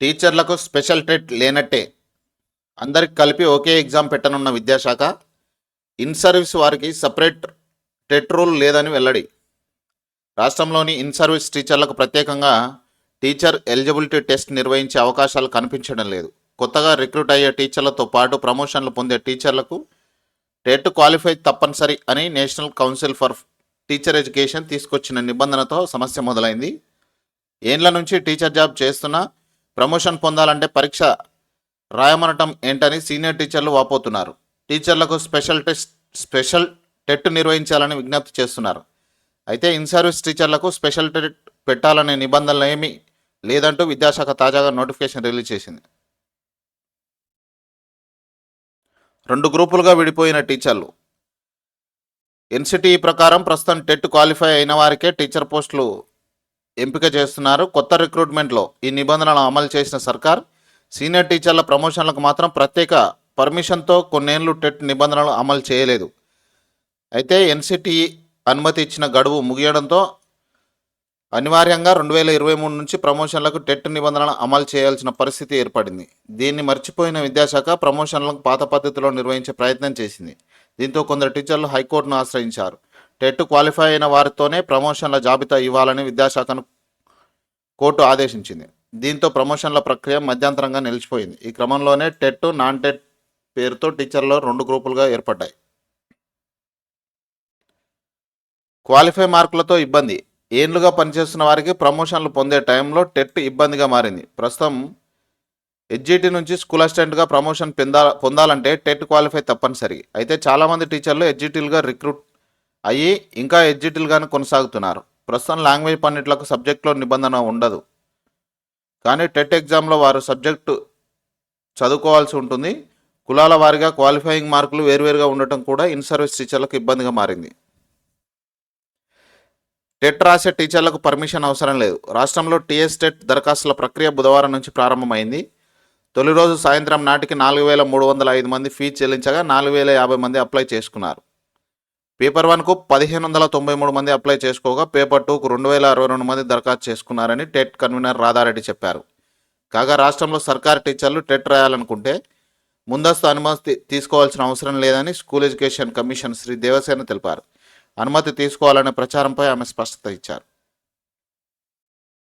టీచర్లకు special TET లేనట్టే, అందరికి కలిపి ఒకే ఎగ్జామ్ పెట్టనున్న విద్యాశాఖ. ఇన్ సర్వీస్ వారికి సపరేట్ టెట్ రూల్ లేదని వెల్లడి. రాష్ట్రంలోని ఇన్ సర్వీస్ టీచర్లకు ప్రత్యేకంగా టీచర్ ఎలిజిబిలిటీ టెస్ట్ నిర్వహించే అవకాశాలు కనిపించడం లేదు. కొత్తగా రిక్రూట్ అయ్యే టీచర్లతో పాటు ప్రమోషన్లు పొందే టీచర్లకు టెట్ క్వాలిఫై తప్పనిసరి అని national council for teacher education తీసుకొచ్చిన నిబంధనతో సమస్య మొదలైంది. ఏండ్ల నుంచి టీచర్ జాబ్ చేస్తున్నా ప్రమోషన్ పొందాలంటే పరీక్ష రాయమనటం ఏంటని సీనియర్ టీచర్లు వాపోతున్నారు. టీచర్లకు స్పెషల్ టెట్ నిర్వహించాలని విజ్ఞప్తి చేస్తున్నారు. అయితే ఇన్ సర్వీస్ టీచర్లకు స్పెషల్ టెట్ పెట్టాలనే నిబంధనలు ఏమీ లేదంటూ విద్యాశాఖ తాజాగా నోటిఫికేషన్ రిలీజ్ చేసింది. 2 గ్రూపులుగా విడిపోయిన టీచర్లు. ఎన్సిటిఈ ప్రకారం ప్రస్తుతం టెట్ క్వాలిఫై అయిన వారికే టీచర్ పోస్టులు ఎంపిక చేస్తున్నారు. కొత్త రిక్రూట్మెంట్లో ఈ నిబంధనలు అమలు చేసిన సర్కార్ సీనియర్ టీచర్ల ప్రమోషన్లకు మాత్రం ప్రత్యేక పర్మిషన్తో కొన్నేళ్లు టెట్ నిబంధనలు అమలు చేయలేదు. అయితే ఎన్సిటిఈ అనుమతి ఇచ్చిన గడువు ముగియడంతో అనివార్యంగా 2023 నుంచి ప్రమోషన్లకు టెట్ నిబంధనలు అమలు చేయాల్సిన పరిస్థితి ఏర్పడింది. దీన్ని మర్చిపోయిన విద్యాశాఖ ప్రమోషన్లకు పాత పద్ధతిలో నిర్వహించే ప్రయత్నం చేసింది. దీంతో కొందరు టీచర్లు హైకోర్టును ఆశ్రయించారు. టెట్ క్వాలిఫై అయిన వారితోనే ప్రమోషన్ల జాబితా ఇవ్వాలని విద్యాశాఖను కోర్టు ఆదేశించింది. దీంతో ప్రమోషన్ల ప్రక్రియ మధ్యంతరంగా నిలిచిపోయింది. ఈ క్రమంలోనే టెట్, నాన్ టెట్ పేరుతో టీచర్లు 2 గ్రూపులుగా ఏర్పడ్డాయి. క్వాలిఫై మార్కులతో ఇబ్బంది. ఏండ్లుగా పనిచేస్తున్న వారికి ప్రమోషన్లు పొందే టైంలో టెట్ ఇబ్బందిగా మారింది. ప్రస్తుతం హెచ్జిటి నుంచి స్కూల్ అసిస్టెంట్గా ప్రమోషన్ పొందాలంటే టెట్ క్వాలిఫై తప్పనిసరి. అయితే చాలామంది టీచర్లు హెచ్జిటీలుగా రిక్రూట్ అయ్యి ఇంకా హెచ్జిటీలుగానే కొనసాగుతున్నారు. ప్రస్తుతం లాంగ్వేజ్ పండిట్లకు సబ్జెక్టులో నిబంధన ఉండదు, కానీ టెట్ ఎగ్జామ్లో వారు సబ్జెక్టు చదువుకోవాల్సి ఉంటుంది. కులాల వారీగా క్వాలిఫైయింగ్ మార్కులు వేరువేరుగా ఉండటం కూడా ఇన్ సర్వీస్ టీచర్లకు ఇబ్బందిగా మారింది. టెట్ రాసే టీచర్లకు పర్మిషన్ అవసరం లేదు. రాష్ట్రంలో టీఎస్ టెట్ దరఖాస్తుల ప్రక్రియ బుధవారం నుంచి ప్రారంభమైంది. తొలి రోజు సాయంత్రం నాటికి 4,305 మంది ఫీజు చెల్లించగా 4,050 మంది అప్లై చేసుకున్నారు. పేపర్ 1కు 1,593 మంది అప్లై చేసుకోగా పేపర్ 2కు 2,062 మంది దరఖాస్తు చేసుకున్నారని టెట్ కన్వీనర్ రాధారెడ్డి చెప్పారు. కాగా రాష్ట్రంలో సర్కారు టీచర్లు టెట్ రాయాలనుకుంటే ముందస్తు అనుమతి తీసుకోవాల్సిన అవసరం లేదని school education commission Shri Devasena తెలిపారు. అనుమతి తీసుకోవాలనే ప్రచారంపై ఆమె స్పష్టత ఇచ్చారు.